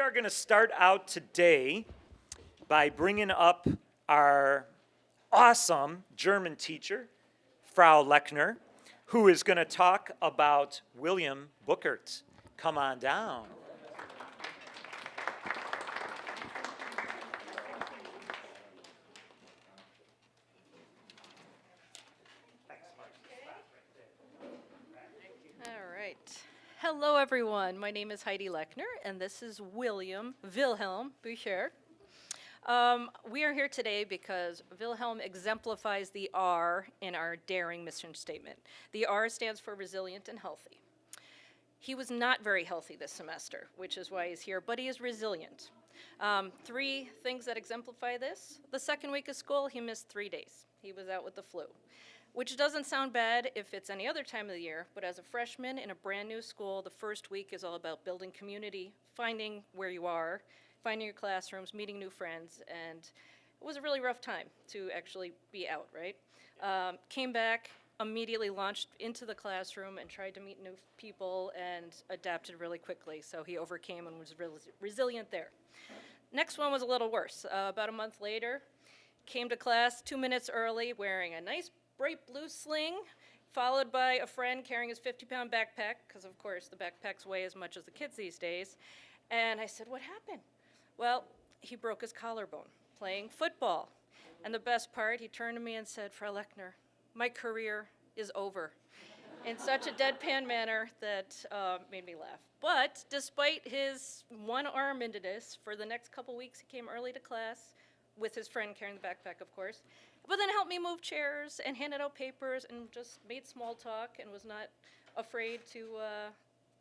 We are going to start out today by bringing up our awesome German teacher, Frau Lechner, who is going to talk about William Bookert. Come on down. All right. Hello, everyone. My name is Heidi Lechner, and this is Wilhelm Bookert. We are here today because Wilhelm exemplifies the R in our daring mission statement. The R stands for resilient and healthy. He was not very healthy this semester, which is why he's here, but he is resilient. 3 things that exemplify this. The second week of school, he missed 3 days. He was out with the flu, which doesn't sound bad if it's any other time of the year, but as a freshman in a brand new school, the first week is all about building community, finding where you are, finding your classrooms, meeting new friends, and it was a really rough time to actually be out, right? Came back, immediately launched into the classroom and tried to meet new people and adapted really quickly, so he overcame and was resilient there. Next one was a little worse. About a month later, came to class 2 minutes early wearing a nice bright blue sling, followed by a friend carrying his 50-pound backpack, because of course the backpacks weigh as much as the kids these days, and I said, "What happened?" Well, he broke his collarbone playing football. And the best part, he turned to me and said, "Frau Lechner, my career is over," in such a deadpan manner that made me laugh. But despite his one-armedness, for the next couple weeks, he came early to class with his friend carrying the backpack, of course, but then helped me move chairs and handed out papers and just made small talk and was not afraid to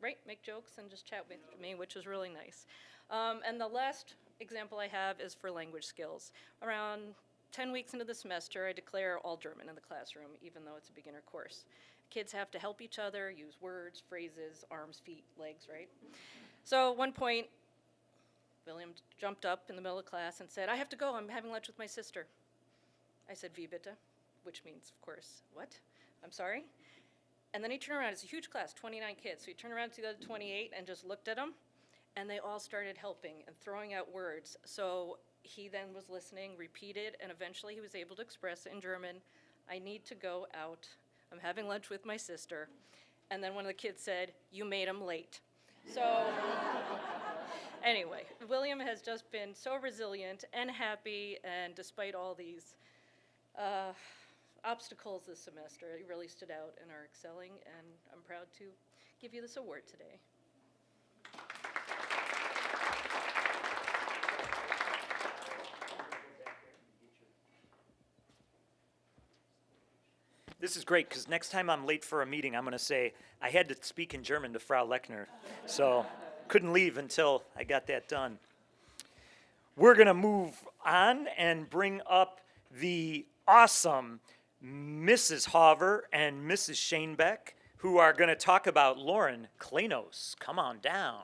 make jokes and just chat with me, which was really nice. And the last example I have is for language skills. Around 10 weeks into the semester, I declare all German in the classroom, even though it's a beginner course. Kids have to help each other, use words, phrases, arms, feet, legs, right? So at one point, William jumped up in the middle of class and said, "I have to go, I'm having lunch with my sister." I said, "Wie bitte?" which means, of course, what? I'm sorry? And then he turned around, it's a huge class, 29 kids, so he turned around to the other 28 and just looked at them, and they all started helping and throwing out words. So he then was listening, repeated, and eventually he was able to express in German, "I need to go out. I'm having lunch with my sister." And then one of the kids said, "You made him late." So anyway, William has just been so resilient and happy, and despite all these obstacles this semester, he really stood out and are excelling, and I'm proud to give you this award today. This is great, because next time I'm late for a meeting, I'm going to say, I had to speak in German to Frau Lechner, so couldn't leave until I got that done. We're going to move on and bring up the awesome Mrs. Hover and Mrs. Shanebeck, who are going to talk about Lauren Klanos. Come on down.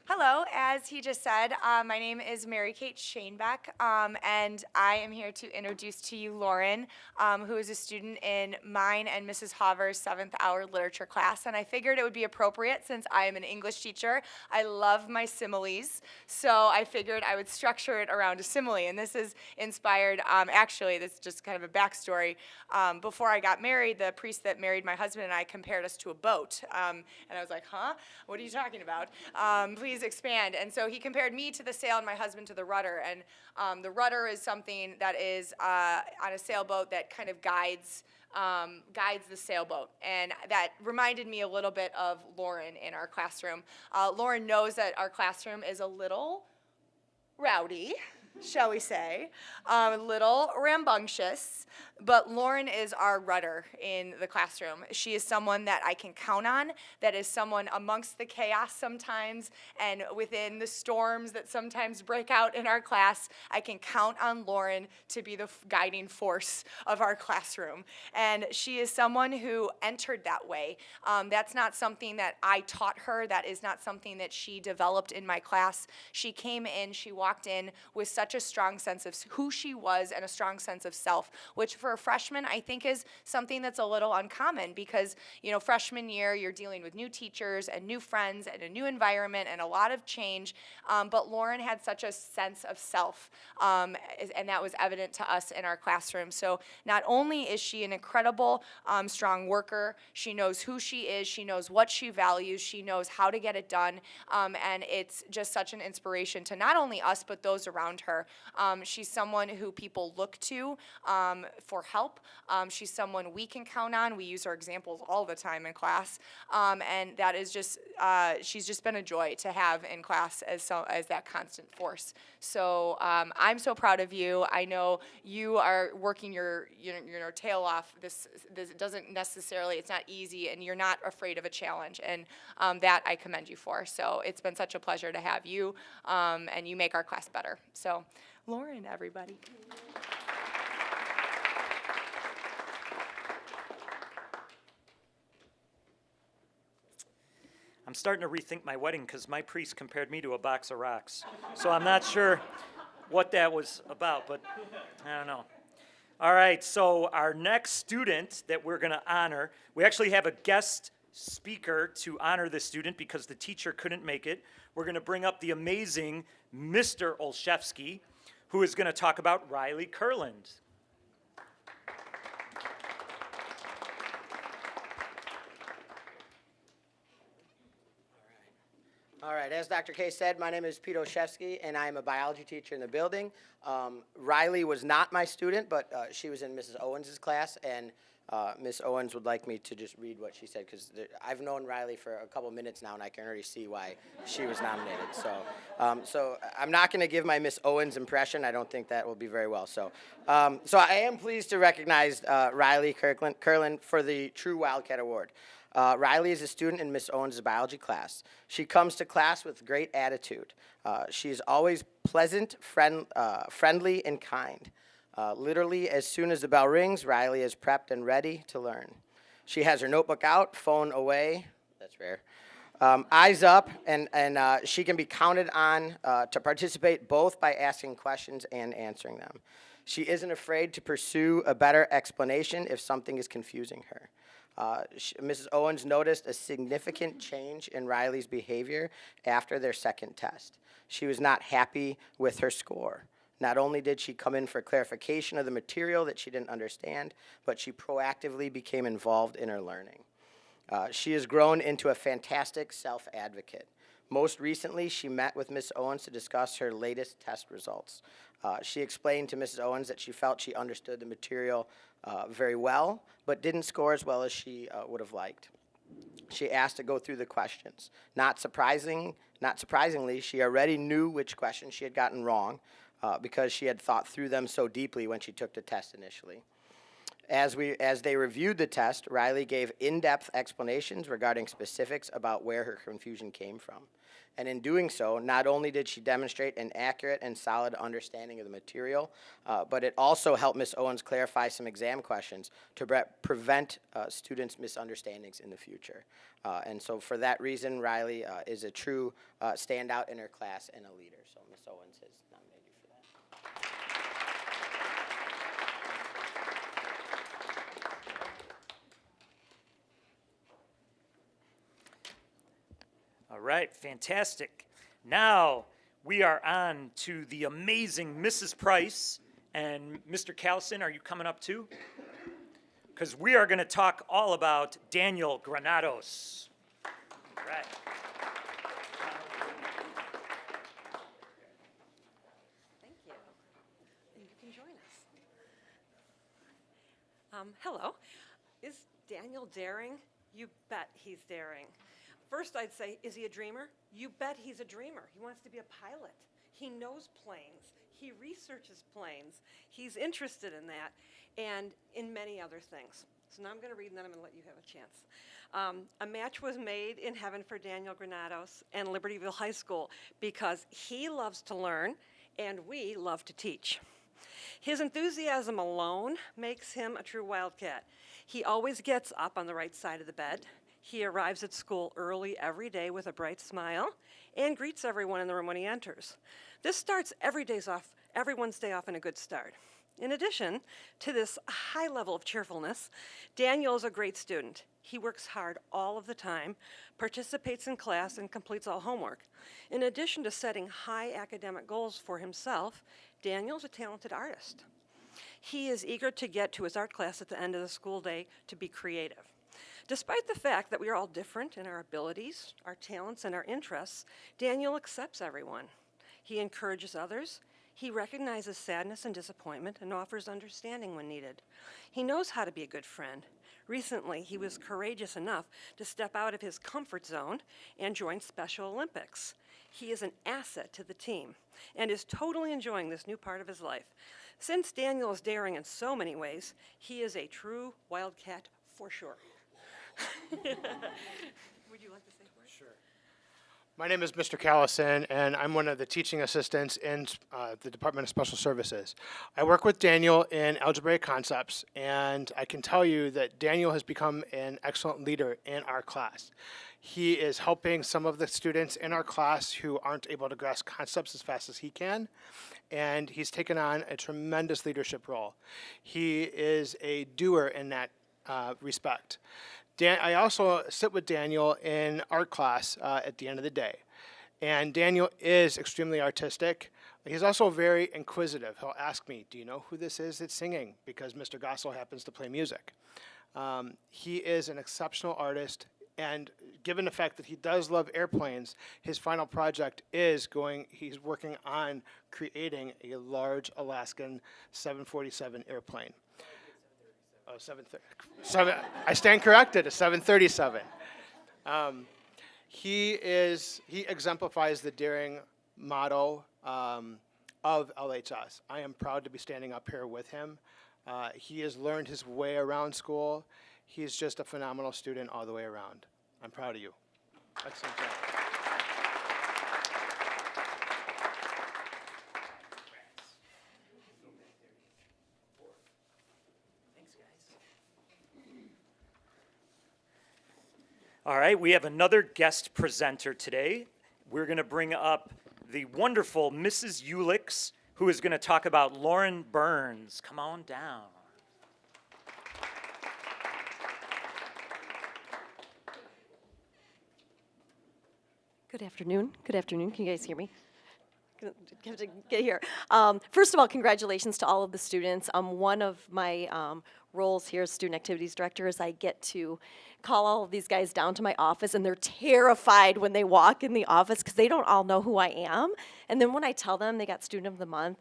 Hello, as he just said, my name is Mary Kate Shanebeck, and I am here to introduce to you Lauren, who is a student in mine and Mrs. Hover's 7th hour literature class, and I figured it would be appropriate since I am an English teacher. I love my similes, so I figured I would structure it around a simile, and this is inspired, actually, this is just kind of a backstory. Before I got married, the priest that married my husband and I compared us to a boat, and I was like, huh? What are you talking about? Please expand. And so he compared me to the sail and my husband to the rudder. And the rudder is something that is on a sailboat that kind of guides the sailboat. And that reminded me a little bit of Lauren in our classroom. Lauren knows that our classroom is a little rowdy, shall we say, a little rambunctious, but Lauren is our rudder in the classroom. She is someone that I can count on, that is someone amongst the chaos sometimes and within the storms that sometimes break out in our class. I can count on Lauren to be the guiding force of our classroom. And she is someone who entered that way. That's not something that I taught her. That is not something that she developed in my class. She came in, she walked in with such such a strong sense of who she was and a strong sense of self, which for a freshman I think is something that's a little uncommon because, freshman year you're dealing with new teachers and new friends and a new environment and a lot of change. But Lauren had such a sense of self, and that was evident to us in our classroom. So not only is she an incredible, strong worker, she knows who she is, she knows what she values, she knows how to get it done, and it's just such an inspiration to not only us, but those around her. She's someone who people look to for help. She's someone we can count on. We use her examples all the time in class, and that is just, she's just been a joy to have in class as that constant force. So I'm so proud of you. I know you are working your tail off. This doesn't necessarily, it's not easy, and you're not afraid of a challenge, and that I commend you for. So it's been such a pleasure to have you, and you make our class better. So Lauren, everybody. I'm starting to rethink my wedding because my priest compared me to a box of rocks. So I'm not sure what that was about, but I don't know. All right, so our next student that we're going to honor, we actually have a guest speaker to honor this student because the teacher couldn't make it. We're going to bring up the amazing Mr. Olszewski, who is going to talk about Riley Kirkland. All right, as Dr. K said, my name is Pete Olszewski, and I'm a biology teacher in the building. Riley was not my student, but she was in Mrs. Owens' class, and Miss Owens would like me to just read what she said, because I've known Riley for a couple minutes now, and I can already see why she was nominated. So I'm not going to give my Miss Owens impression. I don't think that will be very well. So I am pleased to recognize Riley Kirkland for the True Wildcat Award. Riley is a student in Miss Owens' biology class. She comes to class with great attitude. She is always pleasant, friendly, and kind. Literally, as soon as the bell rings, Riley is prepped and ready to learn. She has her notebook out, phone away. That's rare. Eyes up, and she can be counted on to participate both by asking questions and answering them. She isn't afraid to pursue a better explanation if something is confusing her. Mrs. Owens noticed a significant change in Riley's behavior after their second test. She was not happy with her score. Not only did she come in for clarification of the material that she didn't understand, but she proactively became involved in her learning. She has grown into a fantastic self-advocate. Most recently, she met with Ms. Owens to discuss her latest test results. She explained to Mrs. Owens that she felt she understood the material very well, but didn't score as well as she would have liked. She asked to go through the questions. Not surprisingly, she already knew which questions she had gotten wrong because she had thought through them so deeply when she took the test initially. As they reviewed the test, Riley gave in-depth explanations regarding specifics about where her confusion came from. And in doing so, not only did she demonstrate an accurate and solid understanding of the material, but it also helped Ms. Owens clarify some exam questions to prevent students' misunderstandings in the future. And so for that reason, Riley is a true standout in her class and a leader. So Ms. Owens has nominated you for that. All right, fantastic. Now we are on to the amazing Mrs. Price. And Mr. Callison, are you coming up too? Because we are going to talk all about Daniel Granados. All right. Thank you. And you can join us. Hello. Is Daniel daring? You bet he's daring. First, I'd say, is he a dreamer? You bet he's a dreamer. He wants to be a pilot. He knows planes. He researches planes. He's interested in that and in many other things. So now I'm going to read, and then I'm going to let you have a chance. A match was made in heaven for Daniel Granados and Libertyville High School because he loves to learn, and we love to teach. His enthusiasm alone makes him a true Wildcat. He always gets up on the right side of the bed. He arrives at school early every day with a bright smile and greets everyone in the room when he enters. This starts every day everyone's day off in a good start. In addition to this high level of cheerfulness, Daniel is a great student. He works hard all of the time, participates in class, and completes all homework. In addition to setting high academic goals for himself, Daniel's a talented artist. He is eager to get to his art class at the end of the school day to be creative. Despite the fact that we are all different in our abilities, our talents, and our interests, Daniel accepts everyone. He encourages others. He recognizes sadness and disappointment and offers understanding when needed. He knows how to be a good friend. Recently, he was courageous enough to step out of his comfort zone and join Special Olympics. He is an asset to the team and is totally enjoying this new part of his life. Since Daniel is daring in so many ways, he is a true Wildcat for sure. Would you like to say a word? Sure. My name is Mr. Callison, and I'm one of the teaching assistants in the Department of Special Services. I work with Daniel in algebraic concepts, and I can tell you that Daniel has become an excellent leader in our class. He is helping some of the students in our class who aren't able to grasp concepts as fast as he can, and he's taken on a tremendous leadership role. He is a doer in that respect. I also sit with Daniel in art class at the end of the day. And Daniel is extremely artistic. He's also very inquisitive. He'll ask me, do you know who this is that's singing? Because Mr. Gossel happens to play music. He is an exceptional artist. And given the fact that he does love airplanes, his final project is he's working on creating a large Alaskan 747 airplane. Oh, 730. I stand corrected, a 737. He exemplifies the daring motto of LHS. I am proud to be standing up here with him. He has learned his way around school. He's just a phenomenal student all the way around. I'm proud of you. Excellent job. All right, we have another guest presenter today. We're going to bring up the wonderful Mrs. Ulix, who is going to talk about Lauren Byrnes. Come on down. Good afternoon. Good afternoon. Can you guys hear me? Have to get here. First of all, congratulations to all of the students. One of my roles here as Student Activities Director is I get to call all of these guys down to my office, and they're terrified when they walk in the office because they don't all know who I am. And then when I tell them they got Student of the Month,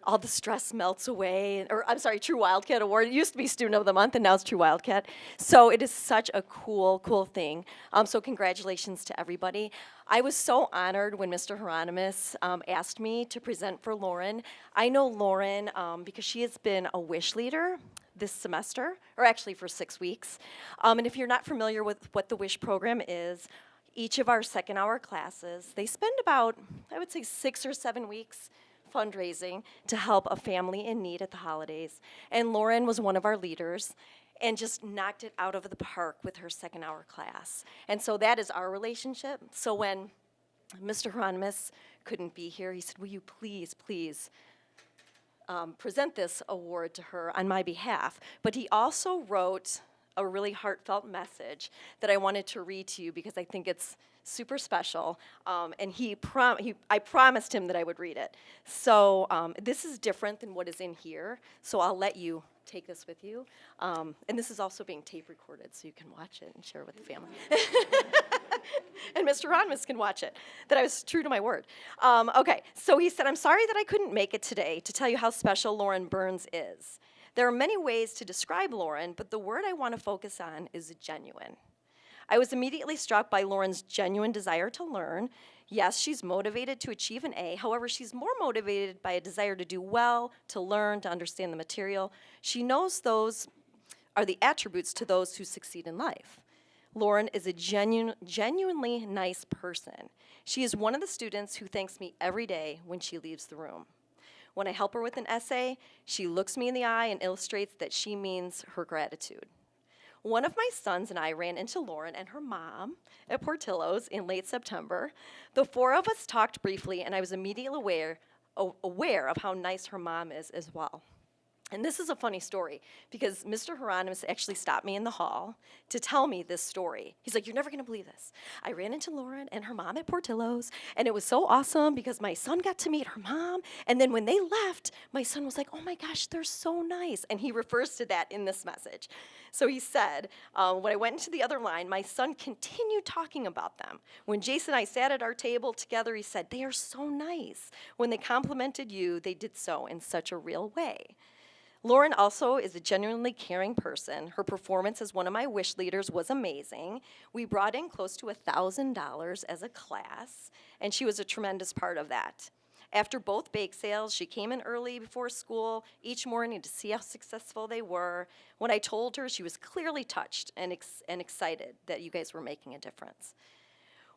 all the stress melts away. Or I'm sorry, True Wildcat Award. It used to be Student of the Month, and now it's True Wildcat. So it is such a cool thing. So congratulations to everybody. I was so honored when Mr. Hieronymus asked me to present for Lauren. I know Lauren because she has been a wish leader this semester, or actually for 6 weeks. And if you're not familiar with what the WISH program is, each of our second hour classes, they spend about, I would say, 6 or 7 weeks fundraising to help a family in need at the holidays. And Lauren was one of our leaders and just knocked it out of the park with her second hour class. And so that is our relationship. So when Mr. Hieronymus couldn't be here, he said, will you please present this award to her on my behalf. But he also wrote a really heartfelt message that I wanted to read to you because I think it's super special. And I promised him that I would read it. So this is different than what is in here. So I'll let you take this with you. And this is also being tape recorded, so you can watch it and share it with the family. And Mr. Hieronymus can watch it, that I was true to my word. Okay, so he said, I'm sorry that I couldn't make it today to tell you how special Lauren Byrnes is. There are many ways to describe Lauren, but the word I want to focus on is genuine. I was immediately struck by Lauren's genuine desire to learn. Yes, she's motivated to achieve an A. However, she's more motivated by a desire to do well, to learn, to understand the material. She knows those are the attributes to those who succeed in life. Lauren is a genuinely nice person. She is one of the students who thanks me every day when she leaves the room. When I help her with an essay, she looks me in the eye and illustrates that she means her gratitude. One of my sons and I ran into Lauren and her mom at Portillo's in late September. The four of us talked briefly, and I was immediately aware of how nice her mom is as well. And this is a funny story because Mr. Hieronymus actually stopped me in the hall to tell me this story. He's like, "You're never going to believe this. I ran into Lauren and her mom at Portillo's, and it was so awesome because my son got to meet her mom. And then when they left, my son was like, 'Oh my gosh, they're so nice.'" And he refers to that in this message. So he said, when I went into the other line, my son continued talking about them. When Jason and I sat at our table together, he said, "They are so nice. When they complimented you, they did so in such a real way." Lauren also is a genuinely caring person. Her performance as one of my wish leaders was amazing. We brought in close to $1,000 as a class, and she was a tremendous part of that. After both bake sales, she came in early before school each morning to see how successful they were. When I told her, she was clearly touched and excited that you guys were making a difference.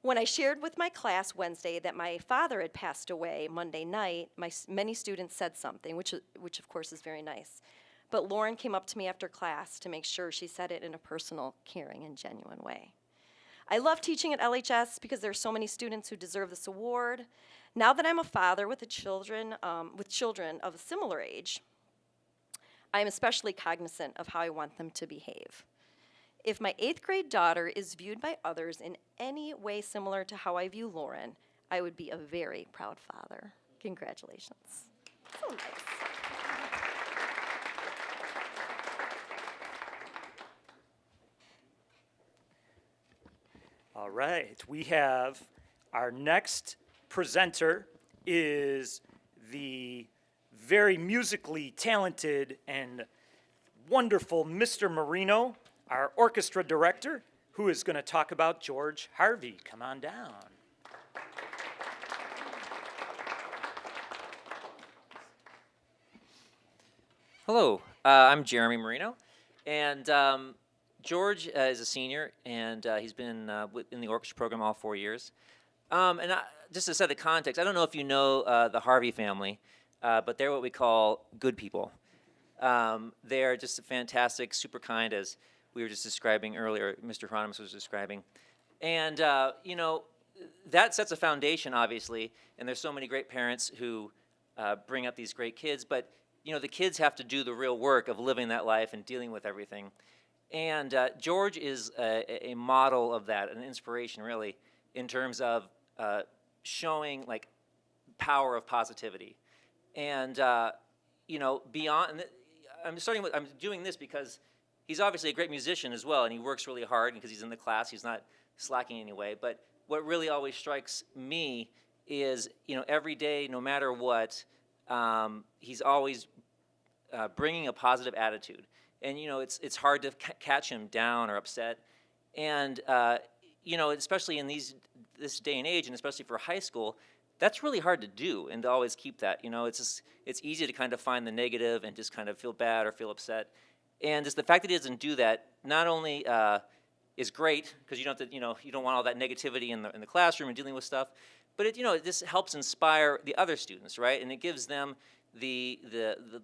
When I shared with my class Wednesday that my father had passed away Monday night, many students said something, which of course is very nice. But Lauren came up to me after class to make sure she said it in a personal, caring, and genuine way. I love teaching at LHS because there are so many students who deserve this award. Now that I'm a father with children of a similar age, I am especially cognizant of how I want them to behave. If my 8th grade daughter is viewed by others in any way similar to how I view Lauren, I would be a very proud father. Congratulations. So nice. All right, we have our next presenter is the very musically talented and wonderful Mr. Marino, our orchestra director, who is going to talk about George Harvey. Come on down. Hello, I'm Jeremy Marino, and George is a senior, and he's been in the orchestra program all 4 years. Just to set the context, I don't know if you know the Harvey family, but they're what we call good people. They're just fantastic, super kind, as we were just describing earlier, Mr. Hieronymus was describing. And, you know, that sets a foundation, obviously, and there's so many great parents who bring up these great kids, but, you know, the kids have to do the real work of living that life and dealing with everything. And George is a model of that, an inspiration, really, in terms of showing, like, power of positivity. And, you know, beyond, and I'm doing this because he's obviously a great musician as well, and he works really hard because he's in the class. He's not slacking anyway. But what really always strikes me is, you know, every day, no matter what, he's always bringing a positive attitude. And, you know, it's hard to catch him down or upset. And, you know, especially in this day and age, and especially for high school, that's really hard to do, and to always keep that. You know, it's easy to kind of find the negative and just kind of feel bad or feel upset. And just the fact that he doesn't do that not only is great, because you don't have to, you know, you don't want all that negativity in the classroom and dealing with stuff, but it, you know, this helps inspire the other students, right? And it gives them the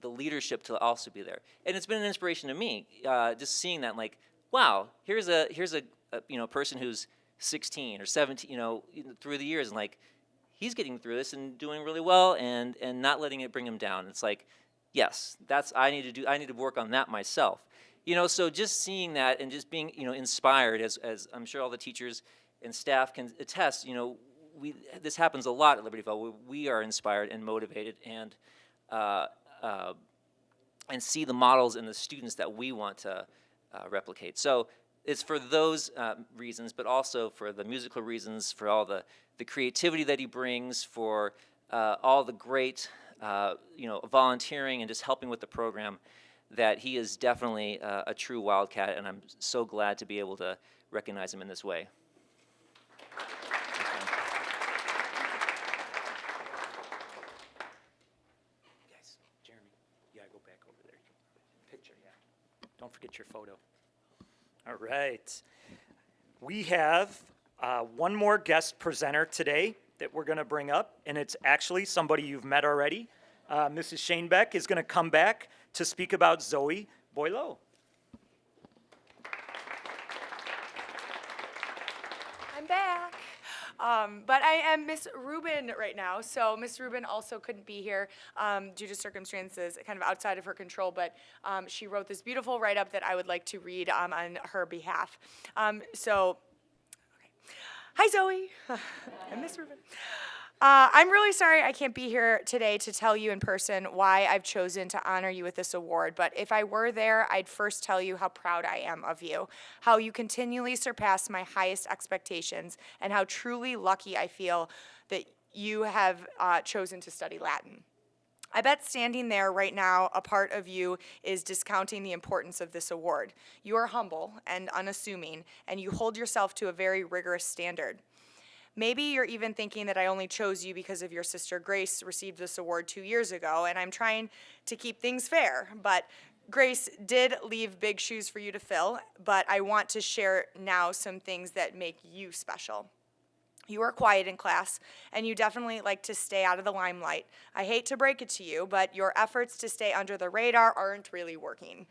leadership to also be there. And it's been an inspiration to me, just seeing that, like, wow, here's a you know, person who's 16 or 17, you know, through the years, and like, he's getting through this and doing really well, and not letting it bring him down. It's like, yes, I need to work on that myself. You know, so just seeing that and just being, you know, inspired, as I'm sure all the teachers and staff can attest, you know, this happens a lot at Libertyville. We are inspired and motivated and see the models in the students that we want to replicate. So it's for those reasons, but also for the musical reasons, for all the creativity that he brings, for all the great, you know, volunteering and just helping with the program, that he is definitely a true Wildcat, and I'm so glad to be able to recognize him in this way. Guys, Jeremy, you gotta go back over there. Picture, yeah. Don't forget your photo. All right. We have one more guest presenter today that we're going to bring up, and it's actually somebody you've met already. Mrs. Shanebeck is going to come back to speak about Zoey Boileau. I'm back. But I am Miss Rubin right now, so Miss Rubin also couldn't be here due to circumstances kind of outside of her control, but she wrote this beautiful write-up that I would like to read on her behalf. Hi, Zoe. I'm Miss Rubin. I'm really sorry I can't be here today to tell you in person why I've chosen to honor you with this award, but if I were there, I'd first tell you how proud I am of you, how you continually surpass my highest expectations, and how truly lucky I feel that you have chosen to study Latin. I bet standing there right now, a part of you is discounting the importance of this award. You are humble and unassuming, and you hold yourself to a very rigorous standard. Maybe you're even thinking that I only chose you because of your sister Grace received this award 2 years ago, and I'm trying to keep things fair. But Grace did leave big shoes for you to fill, but I want to share now some things that make you special. You are quiet in class, and you definitely like to stay out of the limelight. I hate to break it to you, but your efforts to stay under the radar aren't really working.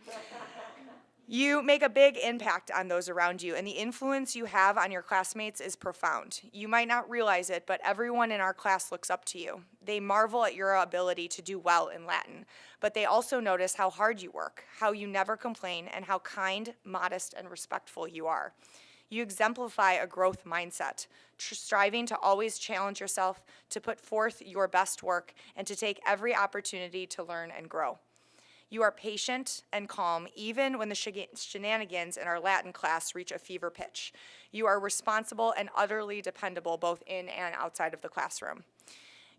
You make a big impact on those around you, and the influence you have on your classmates is profound. You might not realize it, but everyone in our class looks up to you. They marvel at your ability to do well in Latin, but they also notice how hard you work, how you never complain, and how kind, modest, and respectful you are. You exemplify a growth mindset, striving to always challenge yourself, to put forth your best work, and to take every opportunity to learn and grow. You are patient and calm, even when the shenanigans in our Latin class reach a fever pitch. You are responsible and utterly dependable both in and outside of the classroom.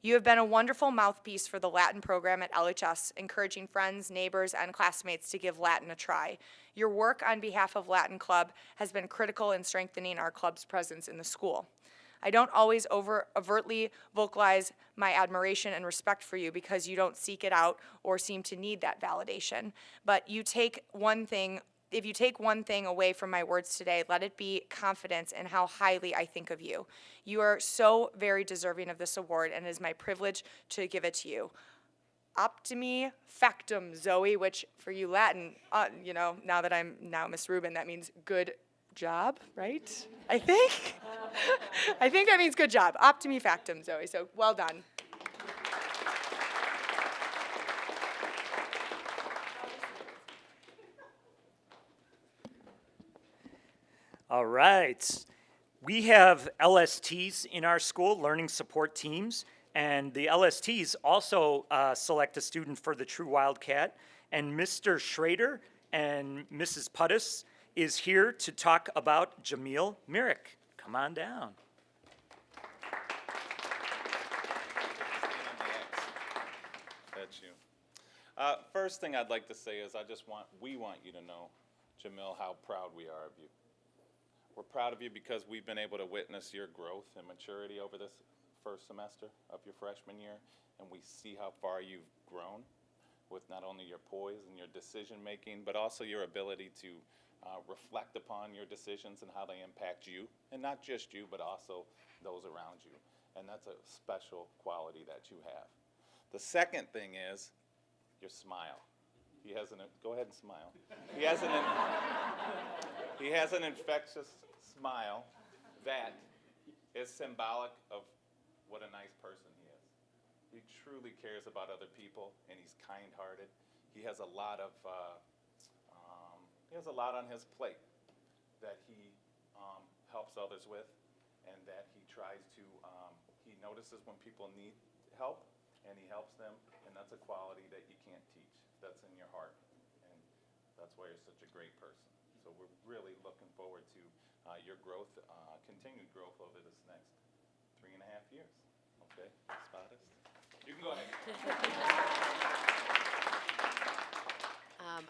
You have been a wonderful mouthpiece for the Latin program at LHS, encouraging friends, neighbors, and classmates to give Latin a try. Your work on behalf of Latin Club has been critical in strengthening our club's presence in the school. I don't always overtly vocalize my admiration and respect for you because you don't seek it out or seem to need that validation. But if you take one thing away from my words today, let it be confidence in how highly I think of you. You are so very deserving of this award, and it is my privilege to give it to you. Optimi factum, Zoe, which for you Latin, now that I'm Miss Rubin, that means good job, right? I think that means good job. Optimi factum, Zoe, so well done. All right. We have LSTs in our school, learning support teams, and the LSTs also select a student for the true Wildcat. And Mr. Schrader and Mrs. Puttis is here to talk about Jamil Miro. Come on down. That's you. First thing I'd like to say is we want you to know, Jamil, how proud we are of you. We're proud of you because we've been able to witness your growth and maturity over this first semester of your freshman year, and we see how far you've grown with not only your poise and your decision making, but also your ability to reflect upon your decisions and how they impact you, and not just you, but also those around you. And that's a special quality that you have. The second thing is your smile. Go ahead and smile. He has an infectious smile that is symbolic of what a nice person he is. He truly cares about other people, and he's kind-hearted. He has a lot on his plate that he helps others with, and that he tries to, he notices when people need help, and he helps them, and that's a quality that you can't teach. That's in your heart, and that's why you're such a great person. So we're really looking forward to your growth, continued growth over this next 3.5 years. Okay, Spottis? You can go ahead.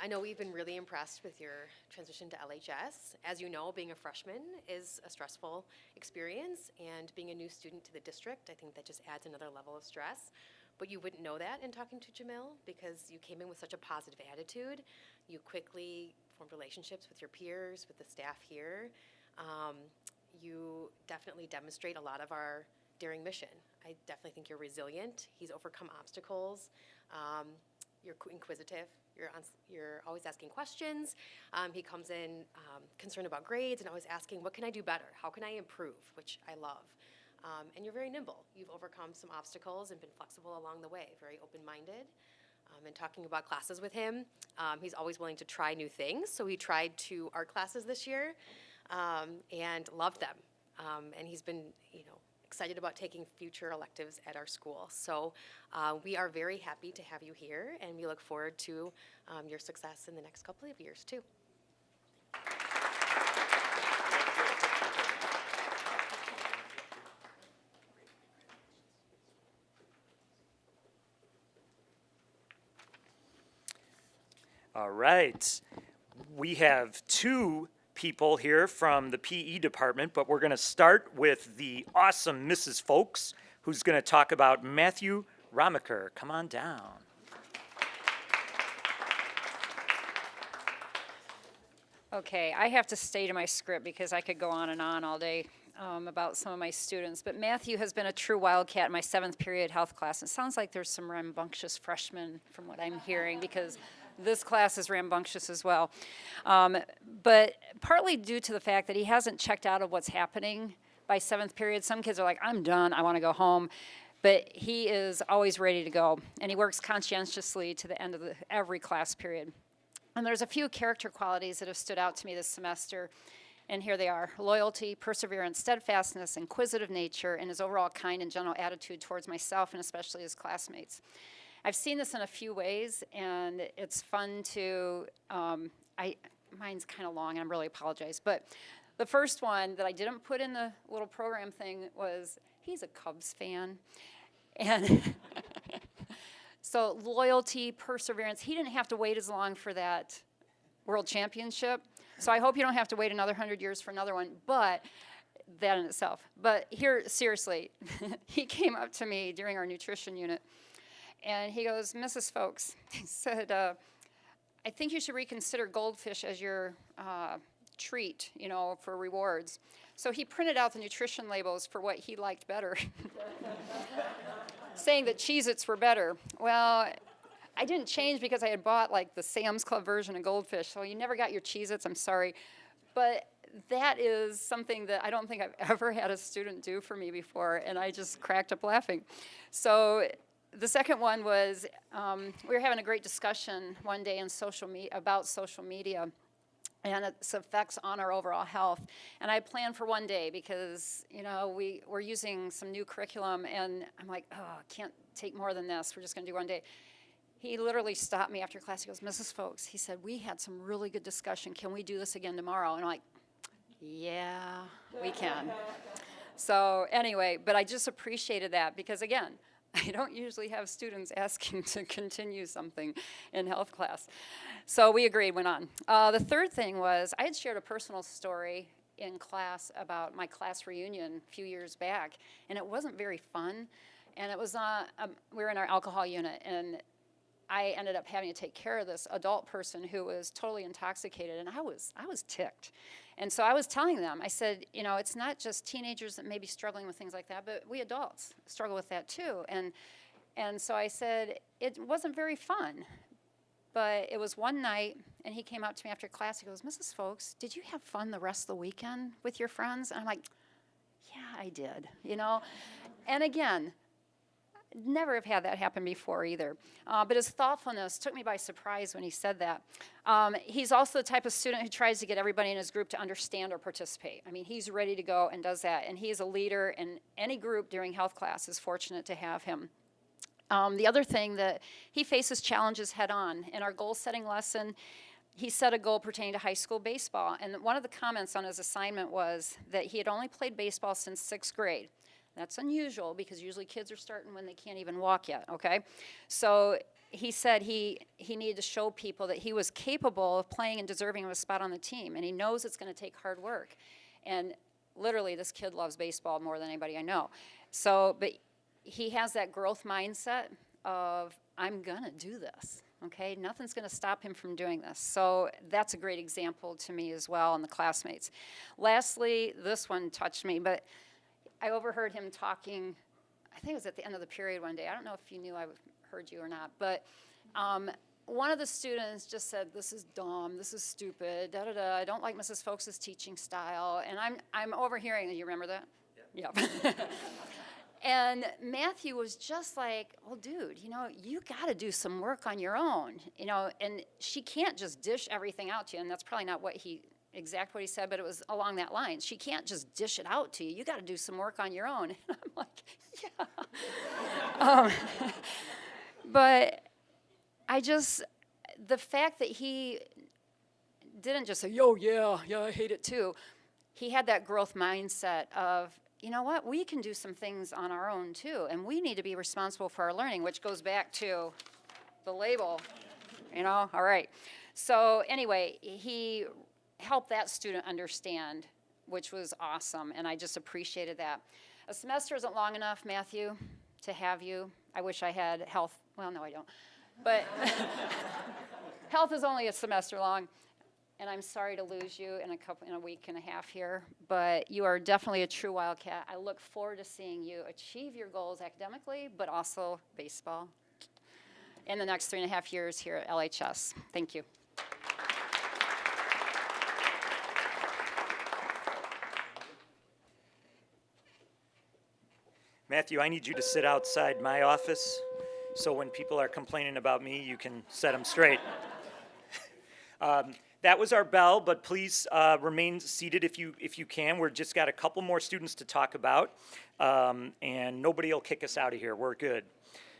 I know we've been really impressed with your transition to LHS. As you know, being a freshman is a stressful experience, and being a new student to the district, I think that just adds another level of stress. But you wouldn't know that in talking to Jamil because you came in with such a positive attitude. You quickly formed relationships with your peers, with the staff here. You definitely demonstrate a lot of our daring mission. I definitely think you're resilient. He's overcome obstacles. You're inquisitive. You're always asking questions. He comes in concerned about grades and always asking, what can I do better? How can I improve? Which I love. And you're very nimble. You've overcome some obstacles and been flexible along the way, very open-minded. And talking about classes with him, he's always willing to try new things. So he tried 2 art classes this year and loved them. And he's been, excited about taking future electives at our school. So we are very happy to have you here, and we look forward to your success in the next couple of years, too. All right. We have 2 people here from the PE department, but we're going to start with the awesome Mrs. Folks, who's going to talk about Matthew Ramaker. Come on down. Okay, I have to stay to my script because I could go on and on all day about some of my students. But Matthew has been a true Wildcat in my 7th period health class. It sounds like there's some rambunctious freshmen from what I'm hearing because this class is rambunctious as well. But partly due to the fact that he hasn't checked out of what's happening by 7th period. Some kids are like, I'm done, I want to go home. But he is always ready to go, and he works conscientiously to the end of every class period. And there's a few character qualities that have stood out to me this semester, and here they are: loyalty, perseverance, steadfastness, inquisitive nature, and his overall kind and gentle attitude towards myself and especially his classmates. I've seen this in a few ways, and it's fun to, mine's kind of long, and I really apologize, but the first one that I didn't put in the little program thing was he's a Cubs fan. And so loyalty, perseverance, he didn't have to wait as long for that world championship. So I hope you don't have to wait another 100 years for another one, but that in itself. But here, seriously, he came up to me during our nutrition unit, and he goes, Mrs. Folks, he said, I think you should reconsider goldfish as your treat, for rewards. So he printed out the nutrition labels for what he liked better, saying that Cheez-Its were better. Well, I didn't change because I had bought like the Sam's Club version of goldfish, so you never got your Cheez-Its, I'm sorry. But that is something that I don't think I've ever had a student do for me before, and I just cracked up laughing. So the second one was we were having a great discussion one day in about social media and its effects on our overall health. And I planned for one day because, we're using some new curriculum, and I'm like, I can't take more than this. We're just going to do one day. He literally stopped me after class. He goes, Mrs. Folks, he said, we had some really good discussion. Can we do this again tomorrow? And I'm like, yeah, we can. So anyway, but I just appreciated that because, again, I don't usually have students asking to continue something in health class. So we agreed, went on. The third thing was I had shared a personal story in class about my class reunion a few years back, and it wasn't very fun. And it was we were in our alcohol unit, and I ended up having to take care of this adult person who was totally intoxicated, and I was ticked. And so I was telling them, I said, it's not just teenagers that may be struggling with things like that, but we adults struggle with that too. And so I said, it wasn't very fun. But it was one night, and he came up to me after class. He goes, Mrs. Folks, did you have fun the rest of the weekend with your friends? And I'm like, yeah, I did, And again, never have had that happen before either. But his thoughtfulness took me by surprise when he said that. He's also the type of student who tries to get everybody in his group to understand or participate. I mean, he's ready to go and does that. And he's a leader in any group during health class is fortunate to have him. The other thing that he faces challenges head on. In our goal-setting lesson, he set a goal pertaining to high school baseball. And one of the comments on his assignment was that he had only played baseball since 6th grade. That's unusual because usually kids are starting when they can't even walk yet, okay? So he said he needed to show people that he was capable of playing and deserving of a spot on the team, and he knows it's going to take hard work. And literally, this kid loves baseball more than anybody I know. So, but he has that growth mindset of, I'm going to do this, okay? Nothing's going to stop him from doing this. So that's a great example to me as well and the classmates. Lastly, this one touched me, but I overheard him talking, I think it was at the end of the period one day. I don't know if you knew I heard you or not, but one of the students just said, this is dumb, this is stupid, I don't like Mrs. Folks' teaching style. And I'm overhearing, you remember that? Yep. And Matthew was just like, well, dude, you got to do some work on your own, and she can't just dish everything out to you. And that's probably not what he said, but it was along that line. She can't just dish it out to you. You got to do some work on your own. And I'm like, yeah. But the fact that he didn't just say, yo, yeah, I hate it too. He had that growth mindset of, you know what, we can do some things on our own too, and we need to be responsible for our learning, which goes back to the label, all right. So anyway, he helped that student understand, which was awesome, and I just appreciated that. A semester isn't long enough, Matthew, to have you. I wish I had health. Well, no, I don't. But health is only a semester long. And I'm sorry to lose you in a week and a half here, but you are definitely a true Wildcat. I look forward to seeing you achieve your goals academically, but also baseball in the next 3.5 years here at LHS. Thank you. Matthew, I need you to sit outside my office so when people are complaining about me, you can set them straight. That was our bell, but please remain seated if you can. We've just got a couple more students to talk about, and nobody will kick us out of here. We're good.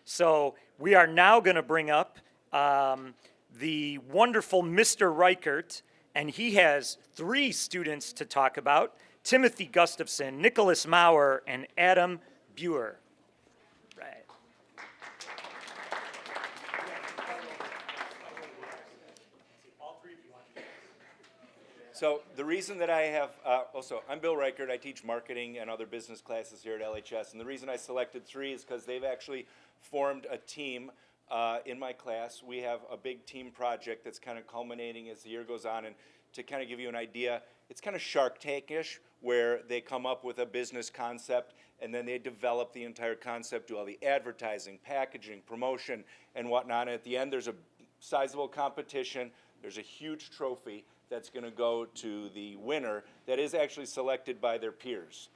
So we are now going to bring up the wonderful Mr. Reichert, and he has 3 students to talk about: Timothy Gustafson, Nicholas Maurer, and Adam Buer. Right. So the reason that I have, I'm Bill Reichert. I teach marketing and other business classes here at LHS. And the reason I selected 3 is because they've actually formed a team in my class. We have a big team project that's kind of culminating as the year goes on. And to kind of give you an idea, it's kind of Shark Tank-ish, where they come up with a business concept and then they develop the entire concept, do all the advertising, packaging, promotion, and whatnot. And at the end, there's a sizable competition. There's a huge trophy that's going to go to the winner that is actually selected by their peers.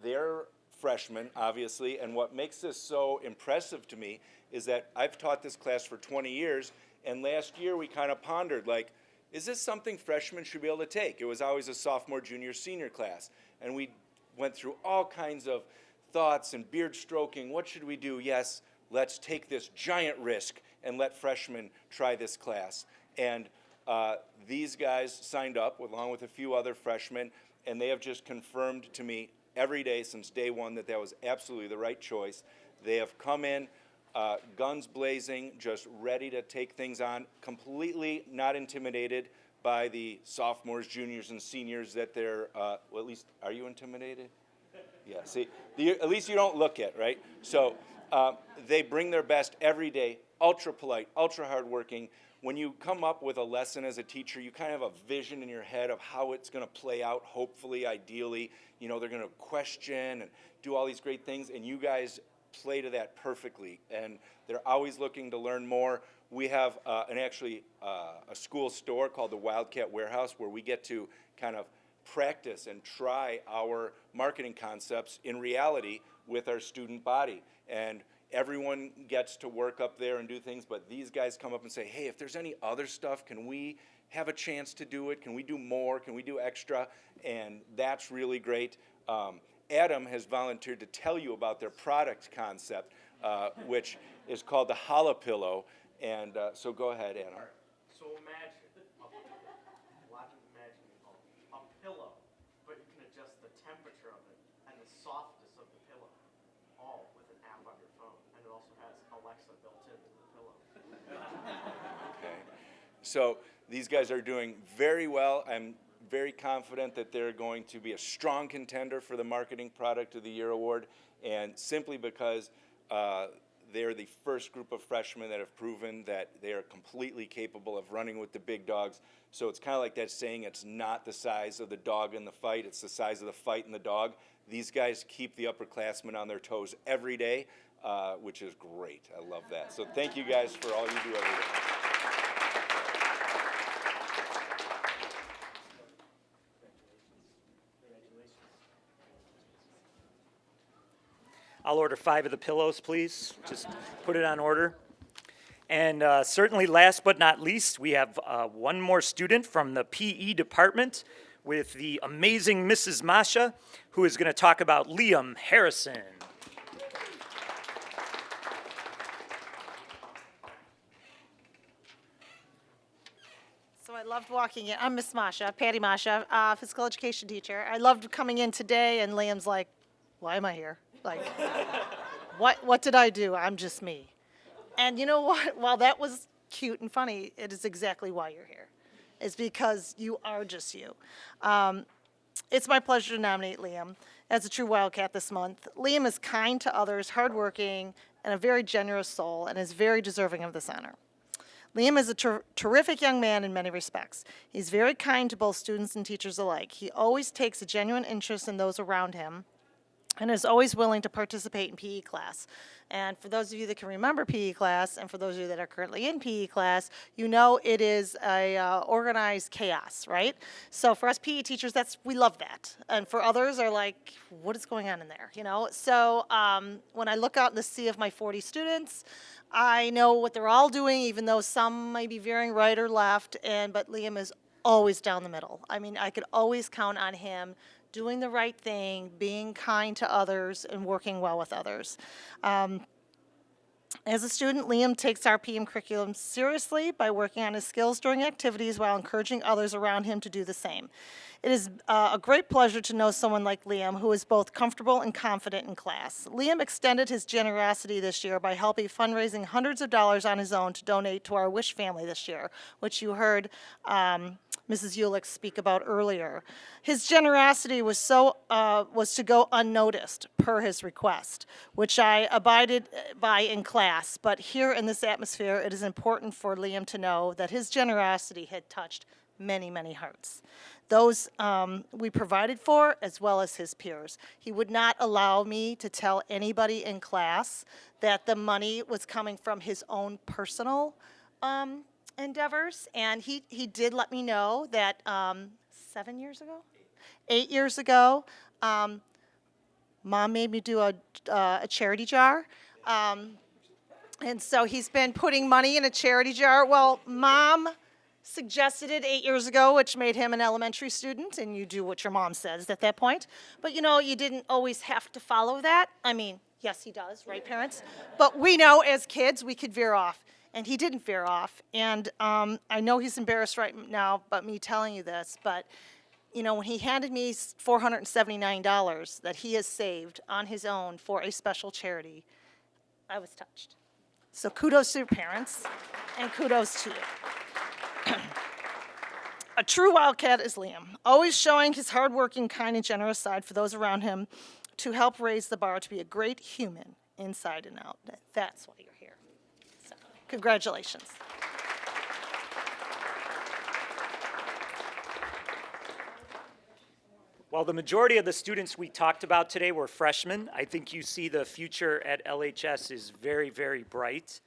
They're freshmen, obviously, and what makes this so impressive to me is that I've taught this class for 20 years, and last year we kind of pondered, like, is this something freshmen should be able to take? It was always a sophomore, junior, senior class, and we went through all kinds of thoughts and beard stroking. What should we do? Yes, let's take this giant risk and let freshmen try this class. And these guys signed up along with a few other freshmen, and they have just confirmed to me every day since day one that that was absolutely the right choice. They have come in guns blazing, just ready to take things on, completely not intimidated by the sophomores, juniors, and seniors that they're, well, at least, are you intimidated? Yeah, see, at least you don't look it, right? So they bring their best every day, ultra polite, ultra hardworking. When you come up with a lesson as a teacher, you kind of have a vision in your head of how it's going to play out, hopefully, ideally. You know, they're going to question and do all these great things, and you guys play to that perfectly. And they're always looking to learn more. We have a school store called the Wildcat Warehouse where we get to kind of practice and try our marketing concepts in reality with our student body. And everyone gets to work up there and do things, but these guys come up and say, hey, if there's any other stuff, can we have a chance to do it? Can we do more? Can we do extra? And that's really great. Adam has volunteered to tell you about their product concept, which is called the Holla Pillow. And so go ahead, Adam. So imagine a pillow, but you can adjust the temperature of it and the softness of the pillow, all with an app on your phone. And it also has Alexa built into the pillow. Okay. So these guys are doing very well. I'm very confident that they're going to be a strong contender for the Marketing Product of the Year award, and simply because they're the first group of freshmen that have proven that they are completely capable of running with the big dogs. So it's kind of like that saying, it's not the size of the dog in the fight, it's the size of the fight in the dog. These guys keep the upperclassmen on their toes every day, which is great. I love that. So thank you guys for all you do every day. I'll order 5 of the pillows, please. Just put it on order. And certainly last but not least, we have one more student from the PE department with the amazing Mrs. Masha, who is going to talk about Liam Harrison. So I loved walking in. I'm Miss Masha, Patty Masha, physical education teacher. I loved coming in today, and Liam's like, why am I here? Like, what did I do? I'm just me. And you know what? While that was cute and funny, it is exactly why you're here. It's because you are just you. It's my pleasure to nominate Liam as a true Wildcat this month. Liam is kind to others, hardworking, and a very generous soul, and is very deserving of this honor. Liam is a terrific young man in many respects. He's very kind to both students and teachers alike. He always takes a genuine interest in those around him, and is always willing to participate in PE class. And for those of you that can remember PE class, and for those of you that are currently in PE class, you know it is a organized chaos, right? So for us PE teachers, we love that. And for others are like, what is going on in there, you know? So when I look out in the sea of my 40 students, I know what they're all doing, even though some may be veering right or left, but Liam is always down the middle. I mean, I could always count on him doing the right thing, being kind to others, and working well with others. As a student, Liam takes our PM curriculum seriously by working on his skills during activities while encouraging others around him to do the same. It is a great pleasure to know someone like Liam who is both comfortable and confident in class. Liam extended his generosity this year by helping fundraising hundreds of dollars on his own to donate to our Wish family this year, which you heard Mrs. Ulick speak about earlier. His generosity was to go unnoticed per his request, which I abided by in class. But here in this atmosphere, it is important for Liam to know that his generosity had touched many, many hearts. Those we provided for, as well as his peers. He would not allow me to tell anybody in class that the money was coming from his own personal endeavors, and he did let me know that 7 years ago? 8 years ago, Mom made me do a charity jar. And so he's been putting money in a charity jar. Well, Mom suggested it 8 years ago, which made him an elementary student, and you do what your mom says at that point. But you know, you didn't always have to follow that. I mean, yes, he does, right, parents? But we know as kids we could veer off, and he didn't veer off. And I know he's embarrassed right now about me telling you this, but you know, when he handed me $479 that he has saved on his own for a special charity, I was touched. So kudos to your parents, and kudos to you. A true Wildcat is Liam, always showing his hardworking, kind, and generous side for those around him to help raise the bar to be a great human inside and out. That's why you're here. So, congratulations. While the majority of the students we talked about today were freshmen, I think you see the future at LHS is very, very bright.